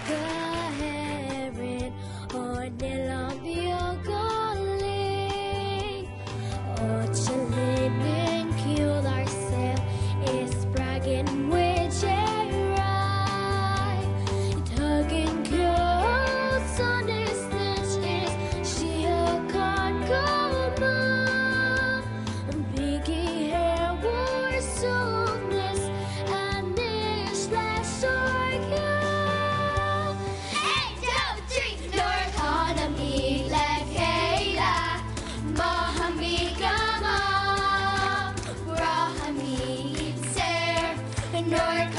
kaherin o nilang biogaling o chalinin kill ourselves is bragging which right tugging close on his stitches she a con coma biggie hair war softness and this last organ 1, 2, 3 North economy like Kayla Mahamigama Rahamid Ser North